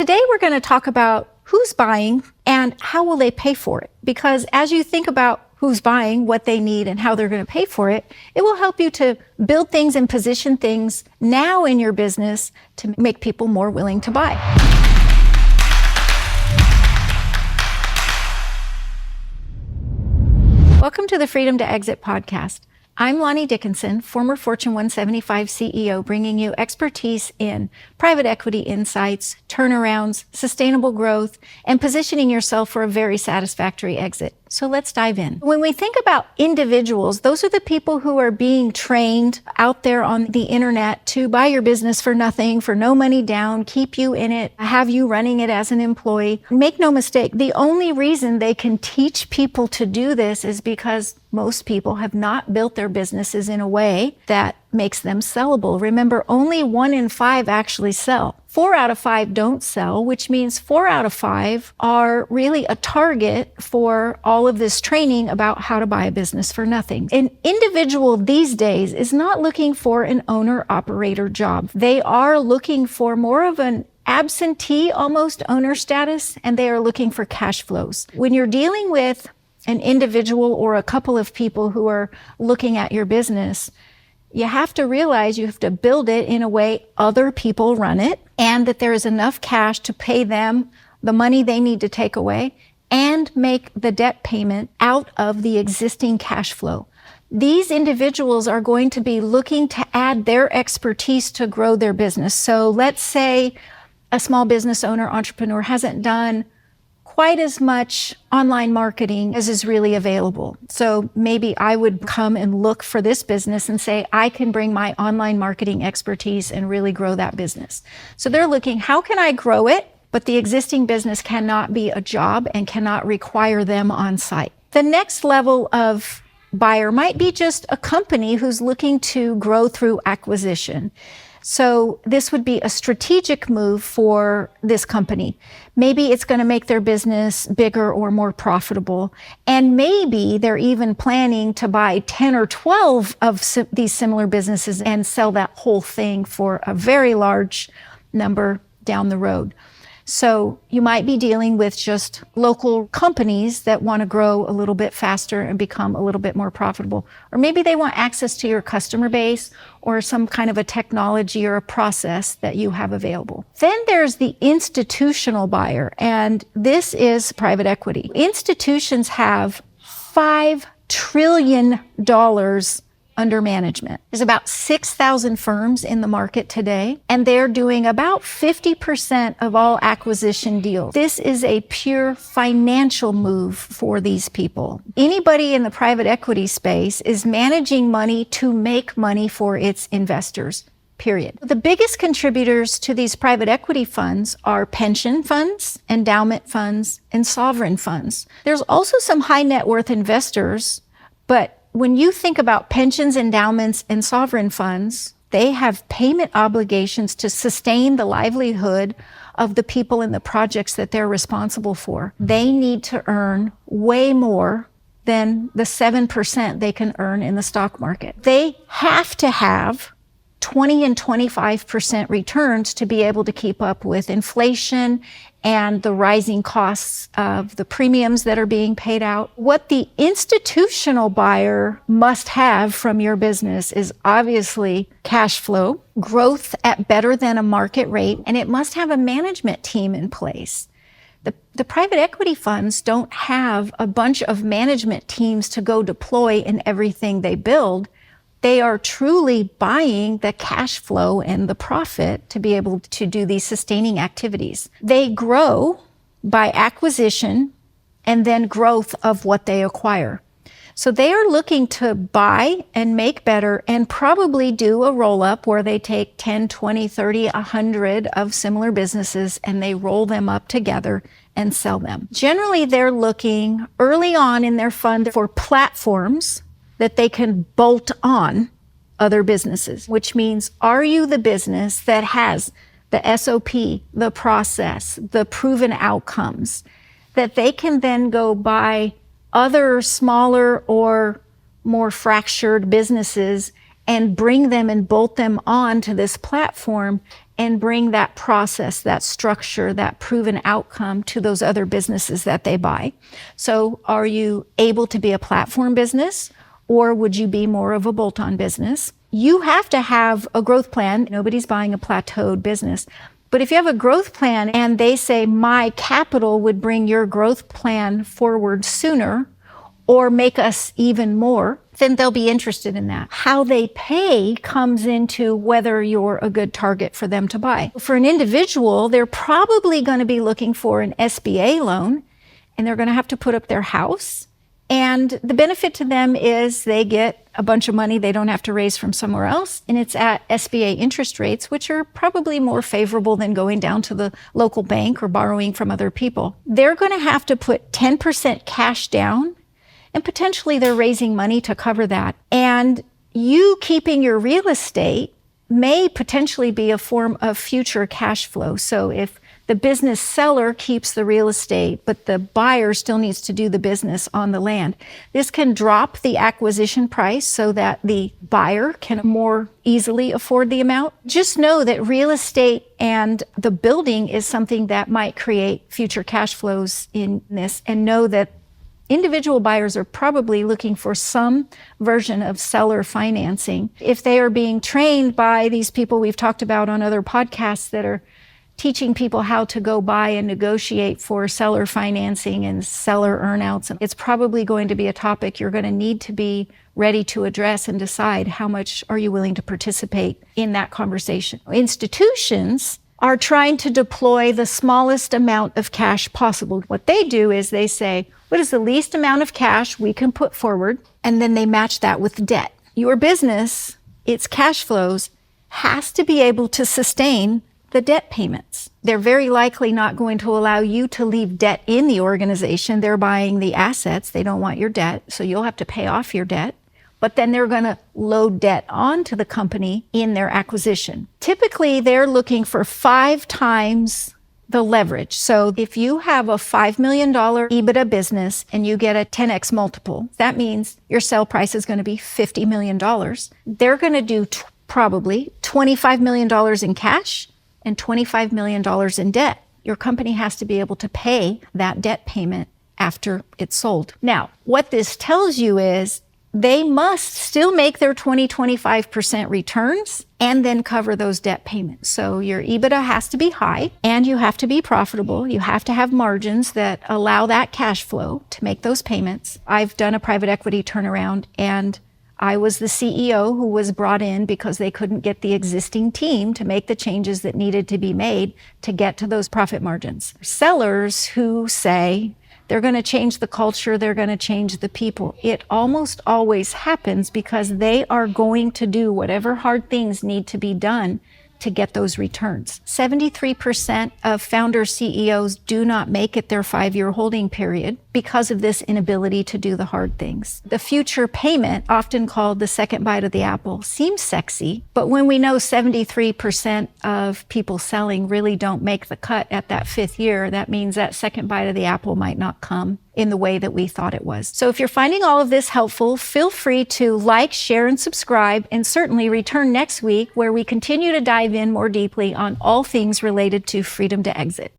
Today we're going to talk about who's buying and how will they pay for it. Because as you think about who's buying, what they need, and how they're going to pay for it, it will help you to build things and position things now in your business to make people more willing to buy. Welcome to the Freedom to Exit podcast. I'm Lani Dickinson, former Fortune 175 CEO, bringing you expertise in private equity insights, turnarounds, sustainable growth, and positioning yourself for a very satisfactory exit. So let's dive in. When we think about individuals, those are the people who are being trained out there on the internet to buy your business for nothing, for no money down, keep you in it, have you running it as an employee. Make no mistake, the only reason they can teach people to do this is because most people have not built their businesses in a way that makes them sellable. Remember, only 1 in 5 actually sell. 4 out of 5 don't sell, which means 4 out of 5 are really a target for all of this training about how to buy a business for nothing. An individual these days is not looking for an owner-operator job. They are looking for more of an absentee, almost owner status, and they are looking for cash flows. When you're dealing with an individual or a couple of people who are looking at your business, you have to realize you have to build it in a way other people run it, and that there is enough cash to pay them the money they need to take away and make the debt payment out of the existing cash flow. These individuals are going to be looking to add their expertise to grow their business. So let's say a small business owner, entrepreneur hasn't done quite as much online marketing as is really available. So maybe I would come and look for this business and say, I can bring my online marketing expertise and really grow that business. So they're looking, how can I grow it? But the existing business cannot be a job and cannot require them on site. The next level of buyer might be just a company who's looking to grow through acquisition. So this would be a strategic move for this company. Maybe it's going to make their business bigger or more profitable. And maybe they're even planning to buy 10 or 12 of these similar businesses and sell that whole thing for a very large number down the road. So you might be dealing with just local companies that want to grow a little bit faster and become a little bit more profitable. Or maybe they want access to your customer base or some kind of a technology or a process that you have available. Then there's the institutional buyer, and this is private equity. Institutions have $5 trillion under management. There's about 6,000 firms in the market today, and they're doing about 50% of all acquisition deals. This is a pure financial move for these people. Anybody in the private equity space is managing money to make money for its investors, period. The biggest contributors to these private equity funds are pension funds, endowment funds, and sovereign funds. There's also some high net worth investors, but when you think about pensions, endowments, and sovereign funds, they have payment obligations to sustain the livelihood of the people in the projects that they're responsible for. They need to earn way more than the 7% they can earn in the stock market. They have to have 20 and 25% returns to be able to keep up with inflation and the rising costs of the premiums that are being paid out. What the institutional buyer must have from your business is obviously cash flow, growth at better than a market rate, and it must have a management team in place. The private equity funds don't have a bunch of management teams to go deploy in everything they build. They are truly buying the cash flow and the profit to be able to do these sustaining activities. They grow by acquisition and then growth of what they acquire. So they are looking to buy and make better and probably do a roll-up where they take 10, 20, 30, 100 of similar businesses and they roll them up together and sell them. Generally, they're looking early on in their fund for platforms that they can bolt on other businesses, which means, are you the business that has the SOP, the process, the proven outcomes, that they can then go buy other smaller or more fractured businesses and bring them and bolt them on to this platform and bring that process, that structure, that proven outcome to those other businesses that they buy. So are you able to be a platform business, or would you be more of a bolt-on business? You have to have a growth plan. Nobody's buying a plateaued business. But if you have a growth plan and they say, my capital would bring your growth plan forward sooner or make us even more, then they'll be interested in that. How they pay comes into whether you're a good target for them to buy. For an individual, they're probably going to be looking for an SBA loan, and they're going to have to put up their house. And the benefit to them is they get a bunch of money they don't have to raise from somewhere else. And it's at SBA interest rates, which are probably more favorable than going down to the local bank or borrowing from other people. They're going to have to put 10% cash down, and potentially they're raising money to cover that. And you keeping your real estate may potentially be a form of future cash flow. So if the business seller keeps the real estate, but the buyer still needs to do the business on the land, this can drop the acquisition price so that the buyer can more easily afford the amount. Just know that real estate and the building is something that might create future cash flows in this, and know that individual buyers are probably looking for some version of seller financing. If they are being trained by these people we've talked about on other podcasts that are teaching people how to go buy and negotiate for seller financing and seller earnouts, it's probably going to be a topic you're going to need to be ready to address and decide how much are you willing to participate in that conversation. Institutions are trying to deploy the smallest amount of cash possible. What they do is they say, what is the least amount of cash we can put forward? And then they match that with debt. Your business, its cash flows, has to be able to sustain the debt payments. They're very likely not going to allow you to leave debt in the organization. They're buying the assets. They don't want your debt, so you'll have to pay off your debt. But then they're going to load debt onto the company in their acquisition. Typically, they're looking for 5 times the leverage. So if you have a $5 million EBITDA business and you get a 10x multiple, that means your sale price is going to be $50 million. They're going to do probably $25 million in cash and $25 million in debt. Your company has to be able to pay that debt payment after it's sold. Now, what this tells you is they must still make their 20-25% returns and then cover those debt payments. So your EBITDA has to be high and you have to be profitable. You have to have margins that allow that cash flow to make those payments. I've done a private equity turnaround, and I was the CEO who was brought in because they couldn't get the existing team to make the changes that needed to be made to get to those profit margins. Sellers who say they're going to change the culture, they're going to change the people, it almost always happens because they are going to do whatever hard things need to be done to get those returns. 73% of founder CEOs do not make it their 5-year holding period because of this inability to do the hard things. The future payment, often called the second bite of the apple, seems sexy, but when we know 73% of people selling really don't make the cut at that 5th year, that means that second bite of the apple might not come in the way that we thought it was. So if you're finding all of this helpful, feel free to like, share, and subscribe, and certainly return next week where we continue to dive in more deeply on all things related to freedom to exit.